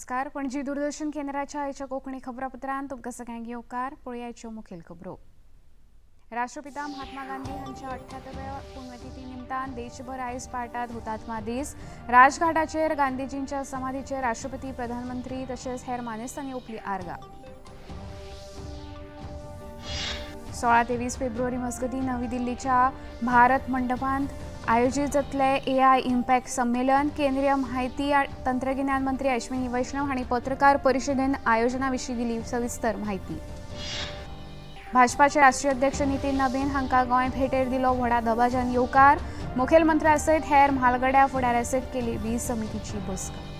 नमस्कार. पणजी दूरदर्शन केंद्राच्या आयच्या कोंकणी खबरापत्रांत तुमकां सगळ्यांक येवकार. पळोवयाच्यो मुखेल खबरो. राष्ट्रपिता महात्मा गांधी हांच्या 78व्या पुण्यतिथी निमतान देशभर आयज पाळटात हुतात्मा दीस. राजघाटाचेर गांधीजींच्या समाधीचेर राष्ट्रपती, प्रधानमंत्री तशेंच हेर मानेस्तांनी ओपली आर्गां. 16 ते 20 फेब्रुवारी मजगतीं नवी दिल्लीच्या भारत मंडपांत आयोजित जातले AI इम्पॅक्ट संमेलन. केंद्रीय माहिती तंत्रगिन्यान मंत्री अश्विनी वैष्णव हांणी पत्रकार परिशदेन आयोजना विशीं दिली सविस्तर माहिती. भाजपाचे राष्ट्रीय अध्यक्ष नितीन नबीन हांकां गोंय भेटेर दिलो व्हडा दबाज्यान येवकार. मुखेलमंत्र्या सयत हेर म्हालगड्या फुडाऱ्या सयत केली 20 समितीची बसका.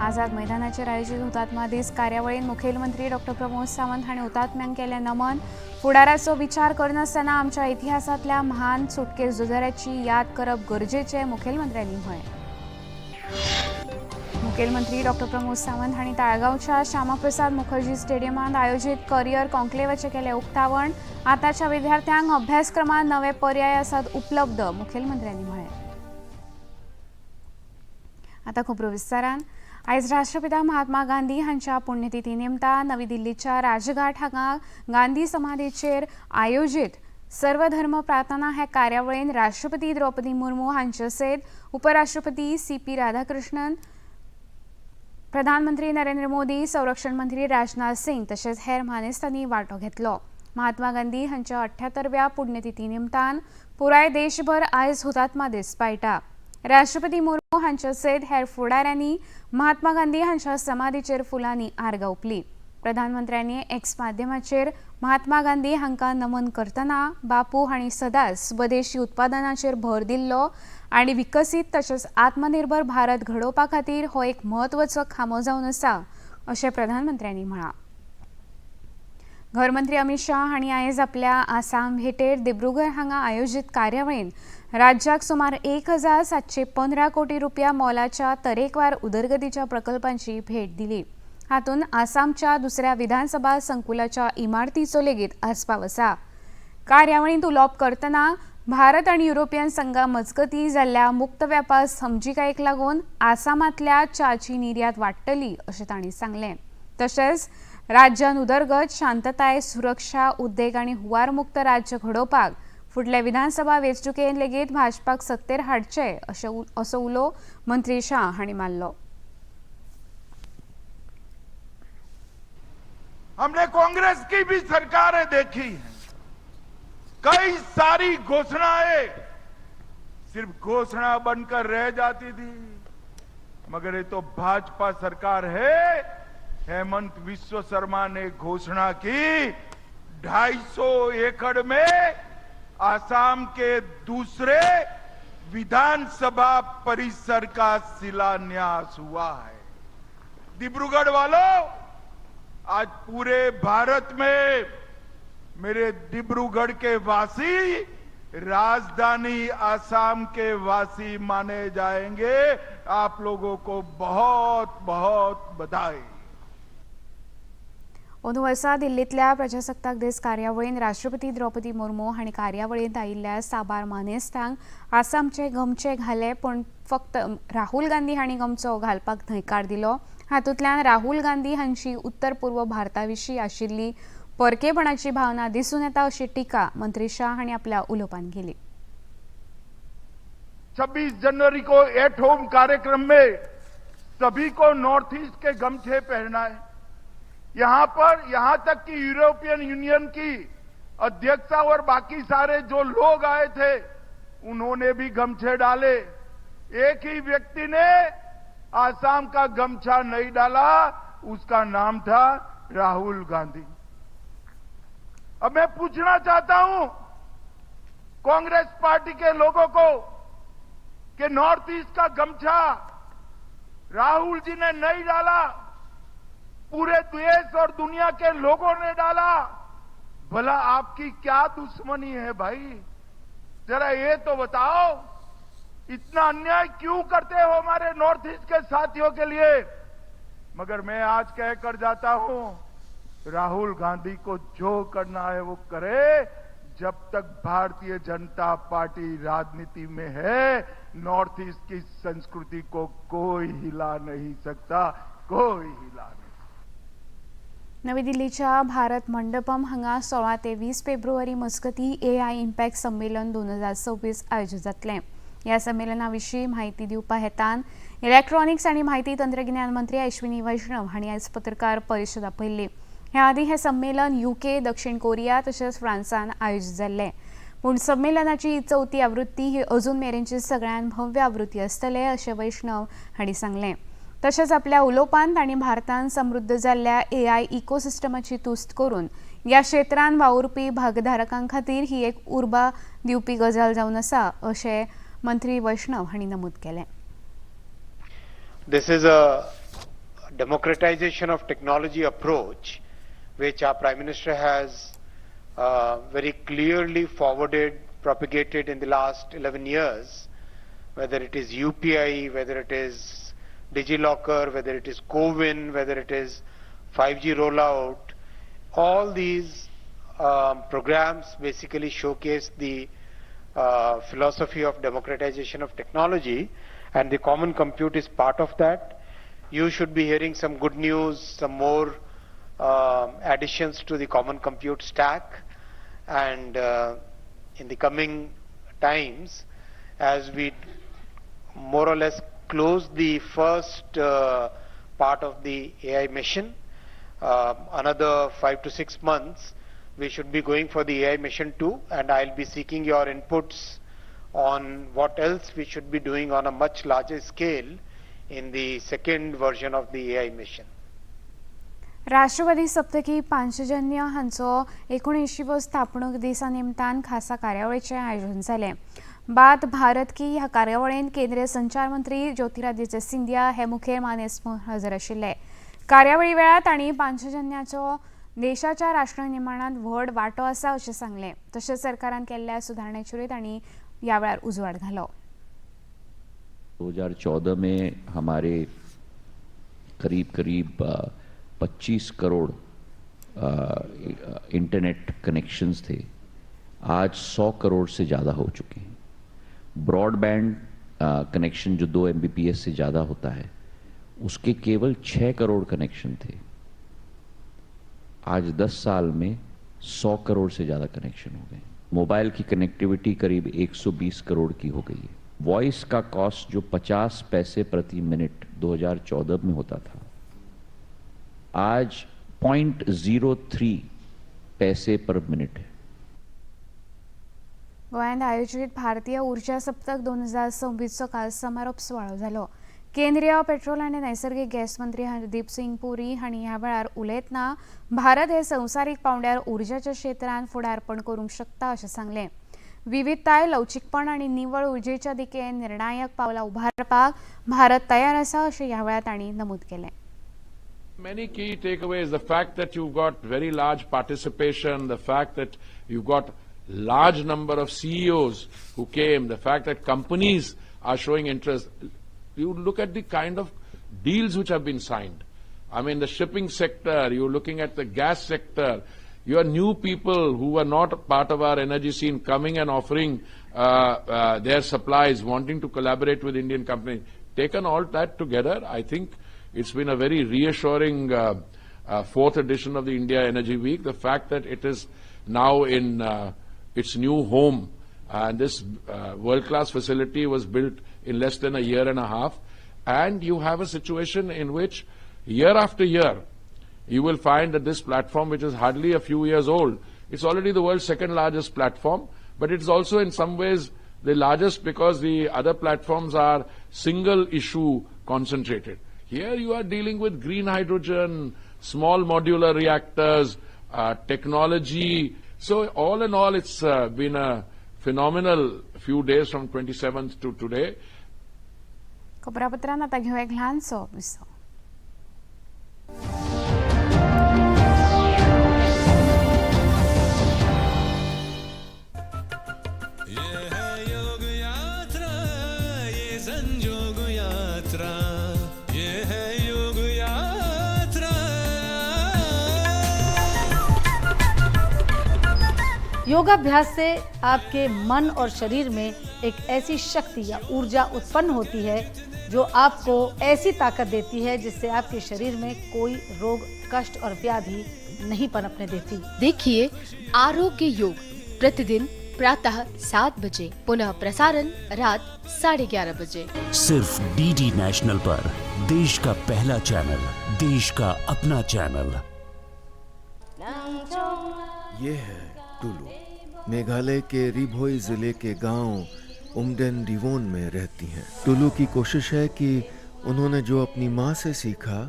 आझाद मैदानाचेर आयोजित हुतात्मा दीस कार्यावळीन मुखेलमंत्री डॉ. प्रमोद सावंत हांणी हुतात्म्यांक केलें नमन. फुडाराचो विचार करनासतना आमच्या इतिहासांतल्या महान सुटके झुजाऱ्याची याद करप गरजेचें, मुखेलमंत्र्यांनी म्हळें. मुखेलमंत्री डॉ. प्रमोद सावंत हांणी ताळगांवच्या श्यामाप्रसाद मुखर्जी स्टेडियमांत आयोजित करियर कॉन्क्लेवाचें केलें उक्तावण. आतांच्या विद्यार्थ्यांक अभ्यासक्रमांत नवे पर्याय आसात उपलब्ध, मुखेलमंत्र्यांनी म्हळें. आतां खबरो विस्तारान. आयज राष्ट्रपिता महात्मा गांधी हांच्या पुण्यतिथी निमतान नवी दिल्लीच्या राजघाट हांगा गांधी समाधीचेर आयोजीत सर्वधर्म प्रार्थना हे कार्यावळीन राष्ट्रपती द्रौपदी मुर्मू हांचे सयत उपराष्ट्रपती CP राधाकृष्णन, प्रधानमंत्री नरेंद्र मोदी, संरक्षण मंत्री राजनाथ सिंग तशेंच हेर मानेस्तांनी वांटो घेतलो. महात्मा गांधी हांच्या 78व्या पुण्यतिथी निमतान पुराय देशभर आयज हुतात्मा दीस पाळटा. राष्ट्रपती मुर्मू हांच्या सयत हेर फुडाऱ्यांनी महात्मा गांधी हांच्या समाधीचेर फुलांनी आर्गां ओपली. प्रधानमंत्र्यांनी एक्स माध्यमाचेर महात्मा गांधी हांकां नमन करतना बापू हांणी सदांच स्वदेशी उत्पादनाचेर भर दिल्लो आनी विकसीत तशेंच आत्मनिर्भर भारत घडोवपा खातीर हो एक म्हत्वाचो खांबो जावन आसा अशें प्रधानमंत्र्यांनी म्हळां. घरमंत्री अमित शाह हांणी आयज आपल्या आसाम भेटेर दिब्रुगड हांगा आयोजीत कार्यावळीन राज्याक सुमार 1715 कोटी रुपया मोलाच्या तरेकवार उदरगतीच्या प्रकल्पांची भेट दिली. हातूंत आसामच्या दुसऱ्या विधानसभा संकुलाच्या इमारतीचो लेगीत आस्पाव आसा. कार्यावळींत उलोवप करतना भारत आनी युरोपियन संघा मजगतीं जाल्ल्या मुक्त वेपार समजिकायेक लागून आसामांतल्या च्याची निर्यात वाडटली अशें तांणी सांगलें. तशेंच राज्यांत उदरगत, शांतताय, सुरक्षा, उद्देग आनी हुंवार मुक्त राज्य घडोवपाक फुडले विधानसभा वेंचणुकेंत लेगीत भाजपाक सत्तेर हाडचे असो उलो मंत्री शाह हांणी मारलो. हमने कांग्रेस की भी सरकारें देखी हैं, कई सारी घोषणाएं सिर्फ घोषणा बनकर रह जाती थी, मगर ये तो भाजपा सरकार है. हेमंत विश्व शर्मा ने घोषणा की 250 एकड़ में आसाम के दूसरे विधानसभा परिसर का शिलान्यास हुआ है. डिब्रूगढ़ वालों, आज पूरे भारत में मेरे डिब्रूगढ़ के वासी राजधानी आसाम के वासी माने जाएंगे. आप लोगों को बहुत बहुत बधाई. अंदू वर्सा दिल्लीतल्या प्रजासत्ताक दीस कार्यावळीन राष्ट्रपती द्रौपदी मुर्मू हांणी कार्यावळींत आयिल्ल्या साबार मानेस्तांक आसामचे गमचे घाले, पूण फक्त राहुल गांधी हांणी गमचो घालपाक न्हयकार दिलो. हातूंतल्यान राहुल गांधी हांची उत्तर पूर्व भारताविशीं आशिल्ली परकेपणाची भावना दिसून येता अशी टिका मंत्री शाह हांणी आपल्या उलोवपांत केली. 26 जनवरी को एट होम कार्यक्रम में सभी को नॉर्थ ईस्ट के गमछे पहनना है. यहां तक कि यूरोपियन यूनियन की अध्यक्षा और बाकी सारे जो लोग आए थे उन्होंने भी गमछे डाले. एक ही व्यक्ति ने आसाम का गमछा नहीं डाला, उसका नाम था राहुल गांधी. अब मैं पूछना चाहता हूं कांग्रेस पार्टी के लोगों को कि नॉर्थ ईस्ट का गमछा राहुल जी ने नहीं डाला, पूरे देश और दुनिया के लोगों ने डाला. भला आपकी क्या दुश्मनी है भाई? जरा ये तो बताओ. इतना अन्याय क्यों करते हो हमारे नॉर्थ ईस्ट के साथियों के लिए? मगर मैं आज कहकर जाता हूं, राहुल गांधी को जो करना है वो करे. जब तक भारतीय जनता पार्टी राजनीति में है, नॉर्थ ईस्ट की संस्कृति को कोई हिला नहीं सकता, कोई हिला नहीं। नवी दिल्लीच्या भारत मंडपम हांगा 16 ते 20 फेब्रुवारी मजगती AI इम्पॅक्ट संमेलन 2026 आयोजित जातलें। ह्या संमेलनाविशीं म्हायती दिवपा हेतान इलेक्ट्रॉनिक्स आनी म्हायती तंत्रगिन्यान मंत्री अश्विनी वैष्णव हांणी आयज पत्रकार परिशद आपयल्ली। ह्या आदीं हें संमेलन UK, दक्षिण कोरिया तशेंच फ्रांसान आयोजीत जाल्लें। पूण संमेलनाची 4थी आवृत्ती ही अजून मेरेनची सगळ्यांत भव्य आवृत्ती आसतले अशें वैष्णव हांणी सांगलें। तशेंच आपल्या उलोवपांत तांणी भारतांत समृद्ध जाल्ल्या AI इकोसिस्टमाची तुस्त करून ह्या क्षेत्रांत वावुरपी भागधारकां खातीर ही एक उर्बा दिवपी गजाल जावन आसा अशें मंत्री वैष्णव हांणी नमूद केलें। This is a democratization of technology approach which our Prime Minister has very clearly forwarded, propagated in the last 11 years, whether it is UPI, whether it is DigiLocker, whether it is CoWIN, whether it is 5G rollout. All these programs basically showcase the philosophy of democratization of technology, and the common compute is part of that. You should be hearing some good news, some more additions to the common compute stack, and in the coming times, as we more or less close the first part of the AI mission, another 5 to 6 months, we should be going for the AI mission 2, and I'll be seeking your inputs on what else we should be doing on a much larger scale in the second version of the AI mission. Rashtrawadi सप्तकी Panchajanya हांचो 79वो स्थापणूक दिसा निमतान खासा कार्यावळीचें आयोजन जालें। बात भारत की ह्या कार्यावळींत केंद्रीय संचार मंत्री ज्योतिरादित्य सिंधिया हे मुखेल मानेस्त म्हूण हजर आशिल्ले। कार्यावळी वेळार तांणी पांचजन्याचो देशाच्या राष्ट्र निर्माणांत व्हड वांटो आसा अशें सांगलें। तशेंच सरकारान केल्ल्या सुदारणेचेरूय तांणी ह्या वेळार उजवाड घालो। 2014 में हमारे करीब 25 करोड़ इंटरनेट कनेक्शंस थे, आज 100 करोड़ से ज़्यादा हो चुके हैं। ब्रॉडबैंड कनेक्शन जो 2 MBPS से ज़्यादा होता है, उसके केवल 6 करोड़ कनेक्शन थे, आज 10 साल में 100 करोड़ से ज़्यादा कनेक्शन हो गए। मोबाइल की कनेक्टिविटी करीब 120 करोड़ की हो गई है। वॉइस का कॉस्ट जो 50 पैसे प्रति मिनट 2014 में होता था, आज 0.03 पैसे पर मिनट है। गोंयांत आयोजित भारतीय उर्जा सप्तक 2026 काल समारोप सुवाळो जालो। केंद्रीय पेट्रोल आनी नैसर्गिक गॅस मंत्री हरदीप सिंग पुरी हांणी ह्या वेळार उलयतना भारत हे संवसारीक पांवड्यार उर्जेच्या क्षेत्रांत फुडारपण करूंक शकता अशें सांगलें। विविधताय, लवचीकपण आनी निवळ उर्जेच्या दिकेन निर्णायक पावलां उबारपाक भारत तयार आसा अशें ह्या वेळार तांणी नमूद केलें। Many key takeaways: the fact that you've got very large participation, the fact that you've got large number of CEOs who came, the fact that companies are showing interest. You look at the kind of deals which have been signed. I mean, the shipping sector, you're looking at the gas sector, you are new people who are not part of our energy scene coming and offering their supplies, wanting to collaborate with Indian companies. Taken all that together, I think it's been a very reassuring fourth edition of the India Energy Week. The fact that it is now in its new home, and this world-class facility was built in less than a year and a half, and you have a situation in which year after year you will find that this platform, which is hardly a few years old, it's already the world's second largest platform, but it's also in some ways the largest because the other platforms are single issue concentrated. Here you are dealing with green hydrogen, small modular reactors, technology. So all in all, it's been a phenomenal few days from 27th to today. खबरापत्रांत आतां घेवया एक ल्हानसो Wiseau. योगाभ्यास से आपके मन और शरीर में एक ऐसी शक्ति या ऊर्जा उत्पन्न होती है जो आपको ऐसी ताकत देती है जिससे आपके शरीर में कोई रोग, कष्ट और व्याधि नहीं पनपने देती। देखिए आरोग्य योग प्रतिदिन प्रातः 7 बजे, पुनः प्रसारण रात 11:30 बजे, सिर्फ डीडी नेशनल पर। देश का पहला चैनल, देश का अपना चैनल। ये है टुलू, मेघालय के रिभोई जिले के गांव उमडेन डिवोन में रहती हैं। टुलू की कोशिश है कि उन्होंने जो अपनी माँ से सीखा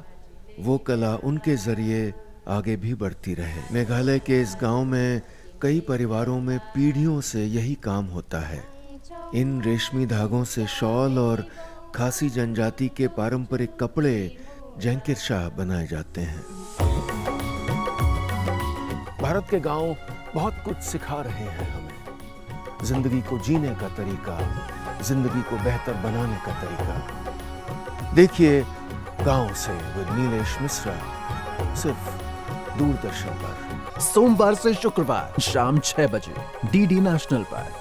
वो कला उनके जरिए आगे भी बढ़ती रहे। मेघालय के इस गांव में कई परिवारों में पीढ़ियों से यही काम होता है। इन रेशमी धागों से शॉल और खासी जनजाति के पारंपरिक कपड़े जैंकिरशाह बनाए जाते हैं। भारत के गांव बहुत कुछ सिखा रहे हैं हमें, जिंदगी को जीने का तरीका, जिंदगी को बेहतर बनाने का तरीका। देखिए गांव से विद नीलेश मिश्रा, सिर्फ दूरदर्शन पर, सोमवार से शुक्रवार शाम 6 बजे डीडी नेशनल पर।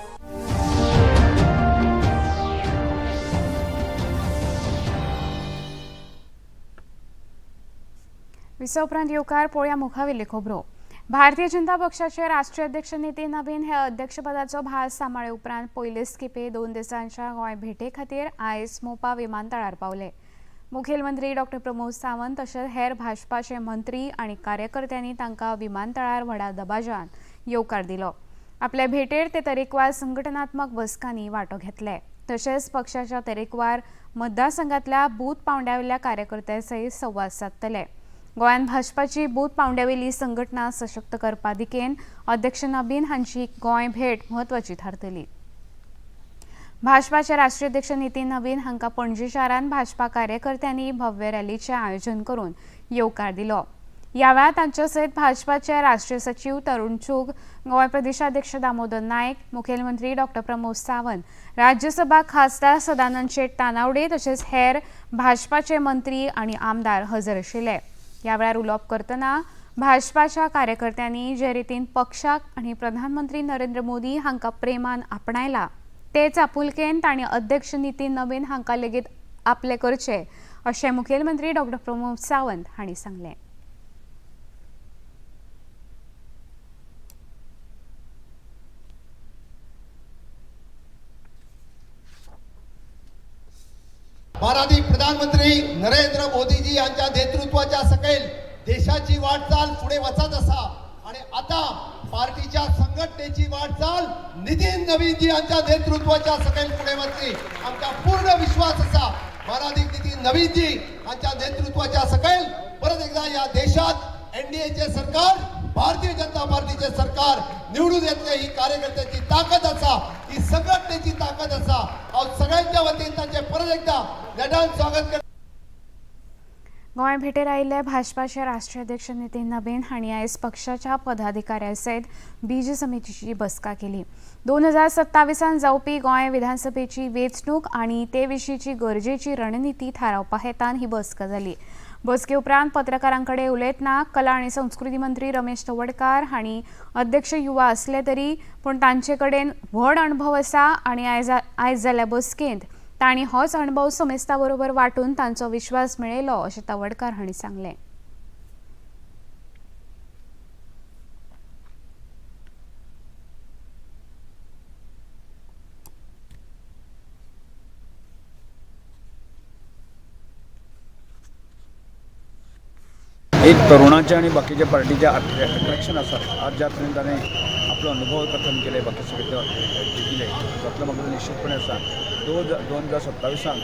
विसोपरांत येवकार पळोवया मुखावेली खबरो। भारतीय जनता पक्षाचे राष्ट्रीय अध्यक्ष नितीन नवीन हे अध्यक्षपदाचो भार सांबाळे उपरांत पयलेच खेपे 2 दिसांच्या गोंय भेटे खातीर आयज मोपा विमानतळार पावले। मुखेलमंत्री डॉक्टर प्रमोद सावंत तशेंच हेर भाजपाचे मंत्री आनी कार्यकर्त्यांनी तांकां विमानतळार व्हडा दबाज्यान येवकार दिलो। आपल्या भेटेर ते तरेकवार संघटनात्मक बसकांनी वांटो घेतले। तशेंच पक्षाच्या तरेकवार मतदारसंघातल्या बूथ पांवड्यावेल्या कार्यकर्त्यां सयत संवाद साधतले। गोंयांत भाजपाची बूथ पांवड्यावेली संघटना सशक्त करपा दिकेन अध्यक्ष नबीन हांची गोंय भेट म्हत्वाची थारतली। भाजपाचे राष्ट्रीय अध्यक्ष नितीन नवीन हांकां पणजी शारांत भाजपा कार्यकर्त्यांनी भव्य रॅलीचें आयोजन करून येवकार दिलो। ह्या वेळार तांचे सयत भाजपाचे राष्ट्रीय सचिव तरुण चूग, गोंय प्रदेशाध्यक्ष दामोदर नायक, मुखेलमंत्री डॉक्टर प्रमोद सावंत, राज्यसभा खासदार सदानंद शेट तानावडे तशेंच हेर भाजपाचे मंत्री आनी आमदार हजर आशिल्ले। ह्या वेळार उलोवप करतना भाजपाच्या कार्यकर्त्यांनी जे रितीन पक्षाक आनी प्रधानमंत्री नरेंद्र मोदी हांकां प्रेमान आपणायला तेच आपुलकेन तांणी अध्यक्ष नितीन नवीन हांकां लेगीत आपले करचे अशें मुखेलमंत्री डॉक्टर प्रमोद सावंत हांणी सांगलें। माननीय प्रधानमंत्री नरेंद्र मोदीजी यांच्या नेतृत्वाच्या सकैल देशाची वाटचाल पुढे वचत असा आणि आता पार्टीच्या संघटनेची वाटचाल नितीन नवीनजी यांच्या नेतृत्वाच्या सकैल पुढे वचली। आमचा पूर्ण विश्वास असा माननीय नितीन नवीनजी यांच्या नेतृत्वाच्या सकैल परत एकदा या देशात एनडीएचे सरकार, भारतीय जनता पार्टीचे सरकार निवडून येतले। ही कार्यकर्त्याची ताकद असा, ही संघटनेची ताकद असा। सगळ्यांच्या वतीन त्यांचे परत एकदा नेटान स्वागत करता। गोंय भेटेर आयिल्ले भाजपाचे राष्ट्रीय अध्यक्ष नितीन नवीन हांणी आयज पक्षाच्या पदाधिकाऱ्यां सयत बीज समितीची बसका केली। 2027 जावपी गोंय विधानसभेची वेंचणूक आनी ते विशींची गरजेची रणनीती थारावपा हेतान ही बसका जाली। बसके उपरांत पत्रकारांकडे उलयतना कला आनी संस्कृती मंत्री रमेश तवडकार हांणी अध्यक्ष युवा असले तरी पूण तांचे कडेन व्हड अणभव आसा आनी आयज जाल्ल्या बसकेंत तांणी होच अणभव समेस्ता बरोबर वांटून तांचो विश्वास मेळयलो अशें तवडकार हांणी सांगलें। एक तरुणाचे आणि बाकीच्या पार्टीचे अट्रॅक्शन आसा। आज ज्या तरेन ताणें आपलो अनुभव कथन केले, बाकी सगळे दिले तातूंतलो म्हाका निश्चितपणे आसा 2027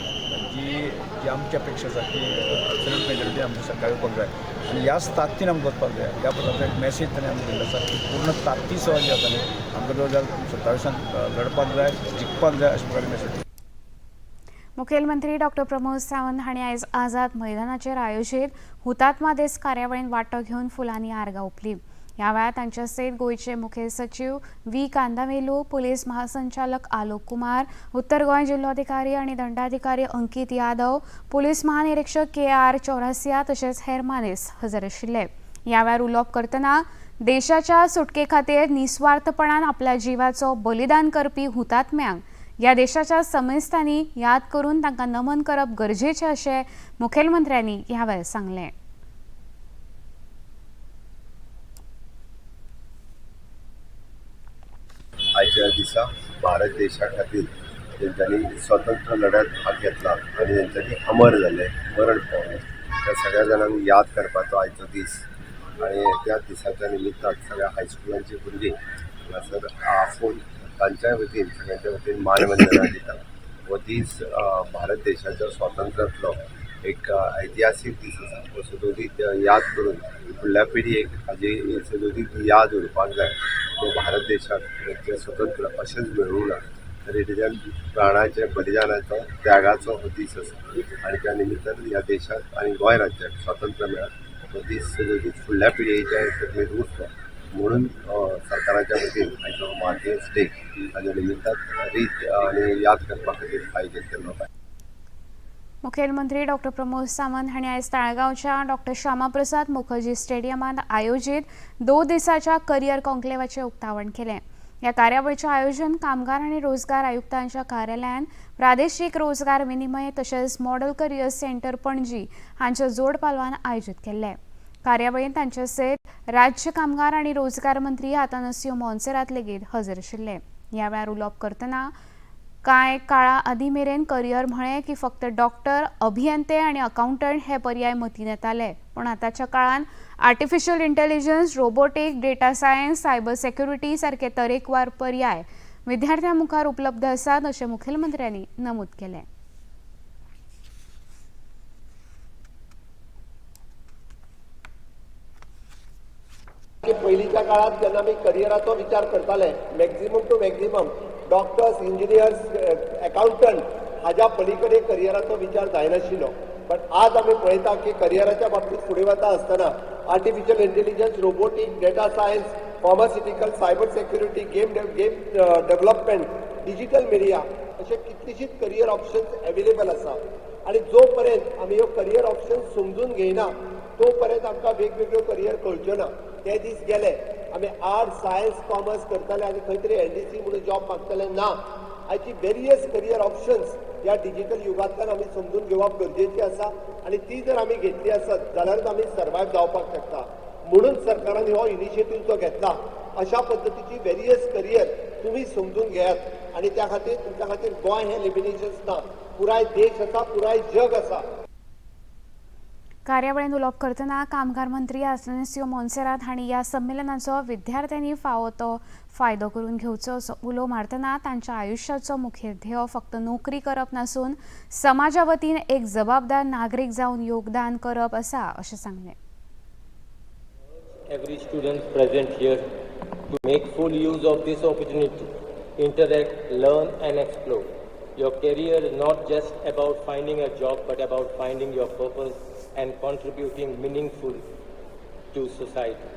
जी आमची अपेक्षा आसा की एब्सोल्यूट मेजॉरिटी आमच्या सरकार येवपाक जाय आनी ह्याच ताकदीन आमकां वचपाक जाय। ह्या प्रकारचो एक मॅसेज ताणें आमकां दिल्लो आसा की पूर्ण ताकदी सह जे आसा न्ही आमकां 2027 लढपाक जाय, जिखपाक जाय अशे प्रकारे मॅसेज। मुखेलमंत्री डॉक्टर प्रमोद सावंत हांणी आयज आझाद मैदानाचेर आयोजीत हुतात्मा दीस कार्यावळींत वांटो घेवन फुलांनी आर्गां ओंपलीं। ह्या वेळार तांचे सयत गोंयचे मुखेल सचिव व्ही कांदावेलू, पुलीस महासंचालक आलोक कुमार, उत्तर गोंय जिल्लोधिकारी आनी दंडाधिकारी अंकीत यादव, पुलीस महानिरीक्षक KR चौरासिया तशेंच हेर मानेस्त हजर आशिल्ले। ह्या वेळार उलोवप करतना देशाच्या सुटके खातीर निस्वार्थपणान आपल्या जिवाचो बलिदान करपी हुतात्म्यांक या देशाच्या समेस्तांनी याद करून तांकां नमन करप गरजेचें अशें मुखेलमंत्र्यांनी ह्या वेळार सांगलें. आजच्या दिसा भारत देशा खातीर तेंच्यांनी स्वतंत्र लढ्यात भाग घेतला आनी तेंच्यांनी अमर जाले, मरण पावले. त्या सगळ्या जाणांक याद करपाचो आयचो दीस आनी त्या दिसाच्या निमित्तान सगळ्या हायस्कुलांची भुरगीं हांगासर आपूण तांच्या वतीन सगळ्यांच्या वतीन मानवंदना दिता. हो दीस भारत देशाच्या स्वातंत्र्यातलो एक ऐतिहासीक दीस आसा. हो सदोदीत याद करून फुडल्या पिढयेक हाजी सदोदीत याद उरपाक जाय. तो भारत देशाक स्वतंत्र अशेंच मेळूंक ना, तर हेजेर प्राणाचे बलिदानाचो त्यागाचो हो दीस आसा आनी त्या निमित्तान ह्या देशाक आनी गोंय राज्याक स्वातंत्र्य मेळ्ळां. हो दीस सदोदीत फुडल्या पिढयेच्या तकलेर उरचो म्हणून सरकाराच्या वतीन आयचो मार्टिन्स डे हाच्या निमित्तान रीत आनी याद करपा खातीर आयोजीत केल्लो आसा. मुखेलमंत्री डॉ. प्रमोद सावंत हांणी आयज ताळगांवच्या डॉ. श्यामाप्रसाद मुखर्जी स्टेडियमांत आयोजीत 2 दिसाच्या करियर कॉन्क्लेवाचें उक्तावण केलें. ह्या कार्यावळीचें आयोजन कामगार आनी रोजगार आयुक्तांच्या कार्यालयान प्रादेशीक रोजगार विनिमय तशेंच मॉडल करियर सेंटर पणजी हांच्या जोड पालवान आयोजीत केल्लें. कार्यावळींत तांचे सयत राज्य कामगार आनी रोजगार मंत्री आतानासियो मोन्सेरात लेगीत हजर आशिल्ले. ह्या वेळार उलोवप करतना कांय काळा आदीं मेरेन करियर म्हळें की फक्त डॉक्टर, अभियंते आनी अकाउंटंट हे पर्याय मतीन येताले, पूण आतांच्या काळान artificial intelligence, robotic, data science, cyber security सारखे तरेकवार पर्याय विद्यार्थ्यां मुखार उपलब्ध आसात अशें मुखेलमंत्र्यांनी नमूद केलें. पहिलीच्या काळात जेन्ना आमी करियराचो विचार करताले, maximum to maximum doctors, engineers, accountant हाज्या पलीकडे करियराचो विचार जायनाशिल्लो. पण आज आमी पळयता की करियराच्या बाबतीत फुडें वता आसतना artificial intelligence, robotic, data science, pharmaceutical, cyber security, game development, digital media अशे कितलीशीच करियर ऑप्शन्स अवेलेबल आसा. आणि जो पर्यंत आमी ह्यो करियर ऑप्शन्स समजून घेयना तो पर्यंत आमकां वेगवेगळ्यो करियर कळच्यो ना. ते दीस गेले आमी आर्ट्स, सायन्स, कॉमर्स करताले आनी खंय तरी एनडीसी म्हणून जॉब मागताले. ना, आयची वेरियस करियर ऑप्शन्स ह्या डिजिटल युगांतल्यान आमी समजून घेवप गरजेची आसा आनी ती जर आमी घेतली आसत जाल्यारूच आमी सर्वायव जावपाक शकता. म्हणून सरकारान हो इनिशिएटीव जो घेतला, अशा पद्दतीची वेरियस करियर तुम्ही समजून घेयात आनी त्या खातीर तुमच्या खातीर गोंय हे लिमिटेशन्स ना, पुराय देश आसा, पुराय जग आसा. कार्यावळींत उलोवप करतना कामगार मंत्री आतानासियो मोन्सेरात हांणी ह्या संमेलनाचो विद्यार्थ्यांनी फावो तो फायदो करून घेवचो असो उलो मारतना तांच्या आयुश्याचो मुखेल ध्येय फक्त नोकरी करप नासून समाजा वतीन एक जबाबदार नागरीक जावन योगदान करप आसा अशें सांगलें. Every student present here to make full use of this opportunity, interact, learn and explore. Your career is not just about finding a job but about finding your purpose and contributing meaningful to society.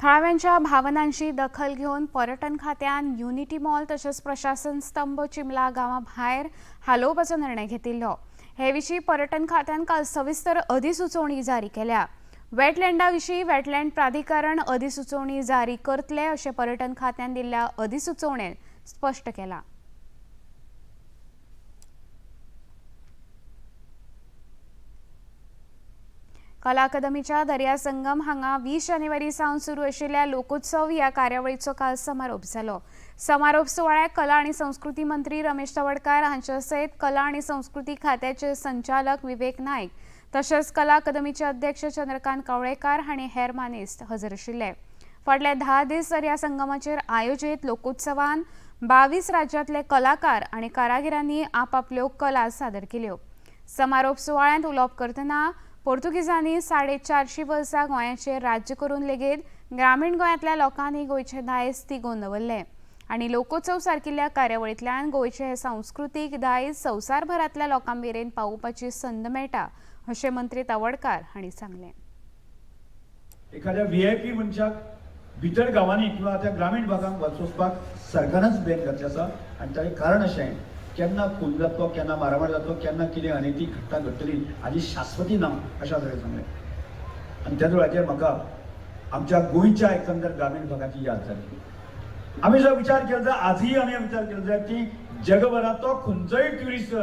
थळाव्यांच्या भावनांची दखल घेऊन पर्यटन खात्यान unity mall तसेच प्रशासन स्तंभ चिमला गांवा भायर हालोवपाचो निर्णय घेतिल्लो. हे विशीं पर्यटन खात्यान काल सविस्तर अधिसुचोवणी जारी केल्या. वेटलँडा विशीं वेटलँड प्राधिकरण अधिसुचोवणी जारी करतले अशें पर्यटन खात्यान दिल्ल्या अधिसुचोवणेन स्पश्ट केलां. कला अकादमीच्या दर्या संगम हांगा 20 जानेवारी सावन सुरू आशिल्ल्या लोकोत्सव ह्या कार्यावळीचो काल समारोप जालो. समारोप सुवाळ्याक कला आनी संस्कृती मंत्री रमेश तवडकार हांचे सयत कला आनी संस्कृती खात्याचे संचालक विवेक नायक तशेंच कला अकादमीचे अध्यक्ष चंद्रकांत कवळेकार हांणी हेर मानेस्त हजर आशिल्ले. फाटले 10 दीस दर्या संगमाचेर आयोजीत लोकोत्सवान 22 राज्यांतले कलाकार आनी कारागिरांनी आपापल्यो कला सादर केल्यो. समारोप सुवाळ्यांत उलोवप करतना पोर्तुगीजांनी 450 वर्सां गोंयाचेर राज्य करून लेगीत ग्रामीण गोंयांतल्या लोकांनी गोंयचें दायज तिगोवन दवरलें आनी लोकोत्सव सारकिल्ल्या कार्यावळींतल्यान गोंयचें हें सांस्कृतीक दायज संवसारभरांतल्या लोकां मेरेन पावोवपाची संद मेळटा अशें मंत्री तवडकार हांणी सांगलें. एखाद्या VIP मनशाक भितर गांवांनी किंवा त्या ग्रामीण भागांक वचपाक सरकारानच बॅन घातलें आसा आनी ताचें कारण अशें केन्ना खून जातलो, केन्ना मारामार जातलो, केन्ना कितें अनैतीक घटना घडटली हाजी शाश्वती ना अशा तरेन सांगलें. आनी त्या वेळाचेर म्हाका आमच्या गोंयच्या एकंदर ग्रामीण भागाची याद जाली. आम्ही जो विचार केला जाय, आजही आम्ही विचार केला जाय की जगभरांतलो खंयचोय ट्युरिस्ट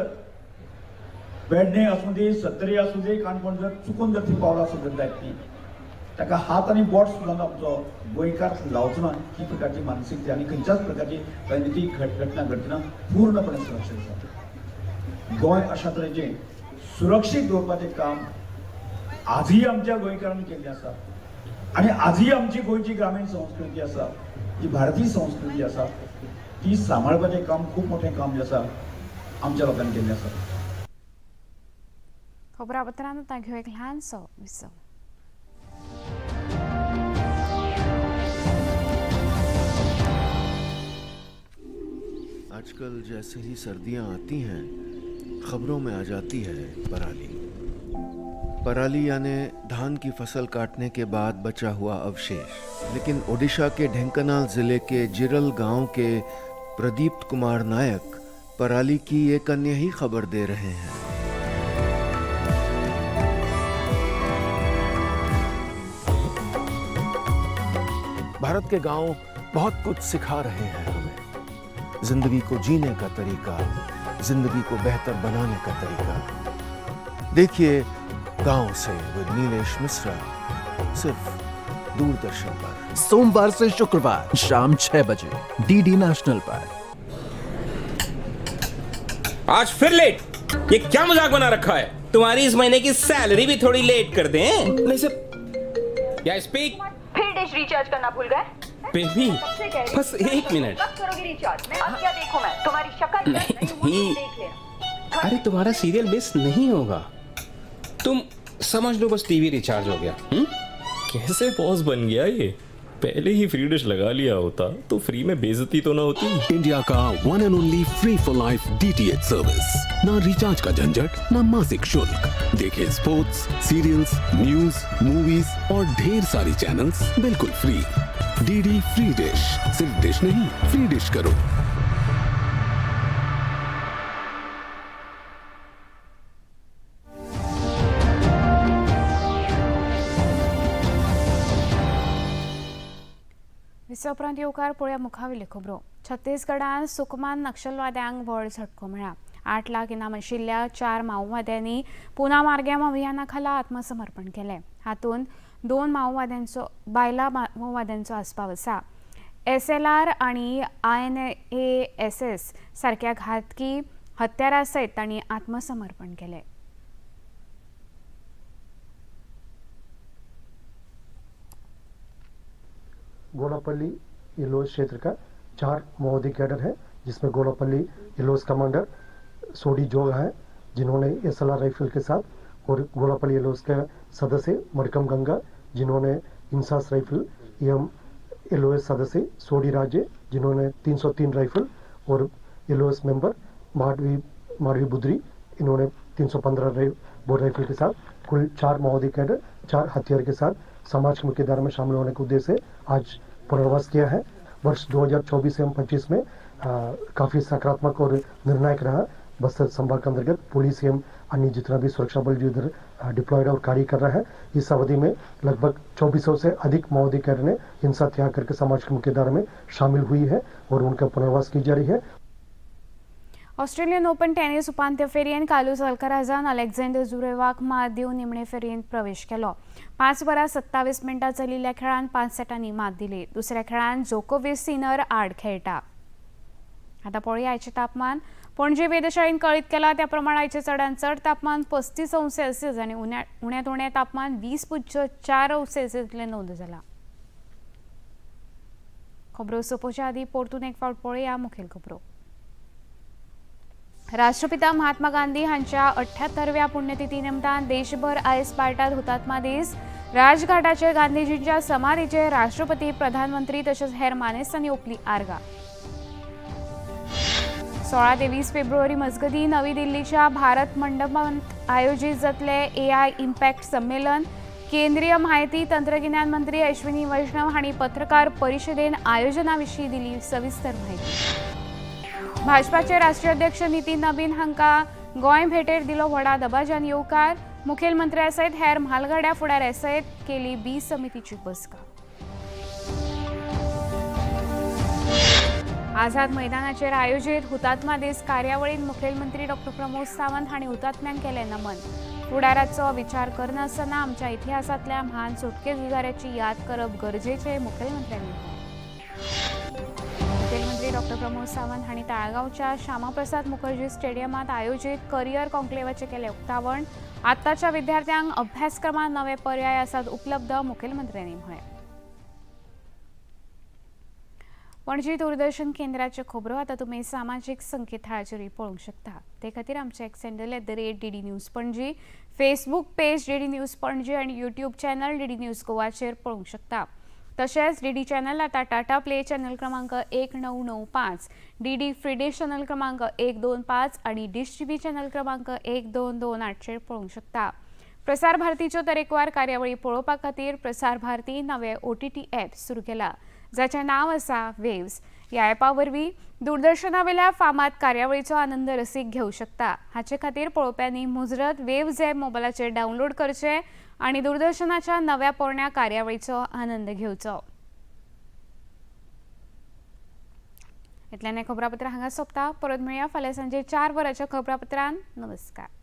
बेडणे असू दे, सत्तरी असू दे, काणकोण जर चुकून जर ती पावला सुद्दां जायत ती ताका हात आनी बोट सुद्दां आमचो गोंयकार लावचो ना ही प्रकारची मानसिकता आनी खंयच्याच प्रकारची राजनीतीक घटना घडटना पूर्णपणे सुरक्षीत आसा. गोंय अशा तरेचें सुरक्षीत दवरपाचें काम आजही आमच्या गोंयकारांनी केल्लें आसा आनी आजही आमची गोंयची ग्रामीण संस्कृती आसा, जी भारतीय संस्कृती आसा, ती सांबाळपाचें काम खूब मोठें काम जें आसा आमच्या लोकांनी केल्लें आसा. खबरापत्रांत आता घेऊ एक ल्हानसो विसव. आजकल जैसे ही सर्दियां आती हैं, खबरों में आ जाती है पराली. पराली यानी धान की फसल काटने के बाद बचा हुआ अवशेष. लेकिन ओडिशा के ढेंकनाल जिले के जिरल गांव के प्रदीप कुमार नायक पराली की एक अन्य ही खबर दे रहे हैं. भारत के गांव बहुत कुछ सिखा रहे हैं हमें. जिंदगी को जीने का तरीका, जिंदगी को बेहतर बनाने का तरीका. देखिए गांव से विद नीलेश मिश्रा, सिर्फ दूरदर्शन पर. सोमवार से शुक्रवार शाम 6 बजे डीडी नेशनल पर. आज फिर लेट? ये क्या मजाक बना रखा है? तुम्हारी इस महीने की सैलरी भी थोड़ी लेट कर दें? नहीं सर, या स्पीक. फिर डिश रिचार्ज करना भूल गए? बेबी बस 1 मिनट. कब करोगे रिचार्ज? मैं अब क्या देखूं? मैं तुम्हारी शक्ल नहीं. देख लेना. अरे तुम्हारा सीरियल मिस नहीं होगा, तुम समझ लो बस टीवी रिचार्ज हो गया. कैसे बॉस बन गया ये? पहले ही फ्री डिश लगा लिया होता तो फ्री में बेइज्जती तो ना होती. इंडिया का one end only free for life DTH service. ना रिचार्ज का झंझट, ना मासिक शुल्क. देखिए स्पोर्ट्स, सीरियल्स, न्यूज, मूवीज और ढेर सारी चैनल्स बिल्कुल फ्री. DD free dish. सिर्फ डिश नहीं, फ्री डिश करो. विसव उपरांत येवकार पळोवया मुखावेल्यो खबरो. छत्तीसगडांत सुकमान नक्षलवाद्यांक व्हड झटको मेळ्ळा. 8 लाख इनाम आशिल्ल्या 4 माओवाद्यांनी पुना मार्गेम अभियाना खाला आत्मसमर्पण केलें. हातूंत 2 बायलां माओवाद्यांचो आस्पाव आसा. SLR आनी INASS सारक्या घातकी हत्यारां सयत तांणी आत्मसमर्पण केलें. गोलापल्ली येलोस क्षेत्र का 4 माओवादी कैडर है, जिसमें गोलापल्ली येलोस कमांडर सोडी जोग है, जिन्होंने SLR राइफल के साथ, और गोलापल्ली येलोस के सदस्य मरकम गंगा, जिन्होंने इंसास राइफल, एवं येलोस सदस्य सोडी राजे, जिन्होंने 303 राइफल, और येलोस मेंबर माडवी बुद्री, इन्होंने 315 बोर राइफल के साथ कुल 4 माओवादी कैडर 4 हथियार के साथ समाज की मुख्यधारा में शामिल होने के उद्देश्य से आज पुनर्वास किया है. वर्ष 2024 एवं 25 में काफ़ी सकारात्मक और निर्णायक रहा. बस्तर संभाग के अंतर्गत पुलिस एवं अन्य जितना भी सुरक्षा बल जो इधर डिप्लॉयड और कार्य कर रहा है, इस अवधि में लगभग 2400 से अधिक माओवादी कैडर ने हिंसा त्याग करके समाज की मुख्यधारा में शामिल हुई है और उनका पुनर्वास की जा रही है. ऑस्ट्रेलियन ओपन टेनिस उपांत्य फेरयेंत कार्लोस अल्काराजान अलेक्झांडर झुरेवाक मात दिवन निमणे फेरयेंत प्रवेश केलो. 5 वरां 27 मिनटां चलिल्ल्या खेळांत 5 सेटांनी मात दिली. दुसऱ्या खेळांत जोकोविच सिनर आड खेळटा. आतां पळोवया आयचें तापमान. पणजे वेधशाळेन कळीत केला त्या प्रमाण आयचें चडांत चड तापमान 35°C आनी उण्यांत उणें तापमान 20.4°C इतलें नोंद जालां. खबरो सोंपोवच्या आदीं परतून एक फावट पळोवया मुखेल खबरो. राष्ट्रपिता महात्मा गांधी हांच्या 78व्या पुण्यतिथी निमतान देशभर आयज पाळटात हुतात्मा दीस. राजघाटाचेर गांधीजींच्या समाधीचेर राष्ट्रपती, प्रधानमंत्री तशेंच हेर मानेस्तांनी ओपली आर्गां. 16 ते 20 फेब्रुवारी मजगती नवी दिल्लीच्या भारत मंडपांत आयोजीत जातले AI इम्पॅक्ट संमेलन. केंद्रीय म्हायती तंत्रगिन्यान मंत्री अश्विनी वैष्णव हांणी पत्रकार परिशदेन आयोजना विशीं दिली सविस्तर म्हायती. भाजपाचे राष्ट्रीय अध्यक्ष नितीन नबीन हांका गोंय भेटेर दिलो व्हडा दबाज्यान येवकार. मुखेलमंत्र्या सयत हेर म्हालगड्या फुडाऱ्या सयत केली B समितीची बसका. आझाद मैदानाचेर आयोजित हुतात्मा दीस कार्यावळीत मुखेलमंत्री डॉक्टर प्रमोद सावंत हांणी हुतात्म्यांक केलें नमन. फुडाराचो विचार करनासतना आमच्या इतिहासांतल्या म्हान सुटके झुजाऱ्याची याद करप गरजेचें मुखेलमंत्र्यांनी म्हळें. मुखेलमंत्री डॉक्टर प्रमोद सावंत हांणी ताळगांवच्या श्यामाप्रसाद मुखर्जी स्टेडियमात आयोजित करियर कॉन्क्लेवाचें केलें उक्तावण. आतांच्या विद्यार्थ्यांक अभ्यासक्रमांत नवे पर्याय आसात उपलब्ध, मुखेलमंत्र्यांनी म्हळें. पणजी दूरदर्शन केंद्राच्यो खबरो आतां तुमी सामाजीक संकेतथळाचेर पळोवंक शकता. ते खातीर आमचें x handle @DD news Panaji, Facebook page DD news Panaji आनी यूट्यूब चॅनल DD न्यूज गोवाचेर पळोवंक शकता. तशेंच DD चॅनल आतां टाटा प्ले चॅनल क्रमांक 1995, DD फ्री डिश चॅनल क्रमांक 125 आनी डिश TV चॅनल क्रमांक 1228चेर पळोवंक शकता. प्रसार भारतीच्यो तरेकवार कार्यावळी पळोवपा खातीर प्रसार भारती नवें OTT ॲप सुरू केलां, जाचें नांव आसा वेव्स. ह्या ॲपा वरवीं दूरदर्शना वयल्या फामाद कार्यावळीचो आनंद रसीक घेवंक शकता. हाचे खातीर पळोवप्यांनी मुजरत वेव्स ॲप मोबायलाचेर डावनलोड करचें आनी दूरदर्शनाच्या नव्या पोरण्या कार्यावळीचो आनंद घेवचो. इतल्यान हें खबरापत्र हांगा सोंपता. परत मेळया फाल्यां सांजे 4 वरांच्या खबरापत्रांत. नमस्कार.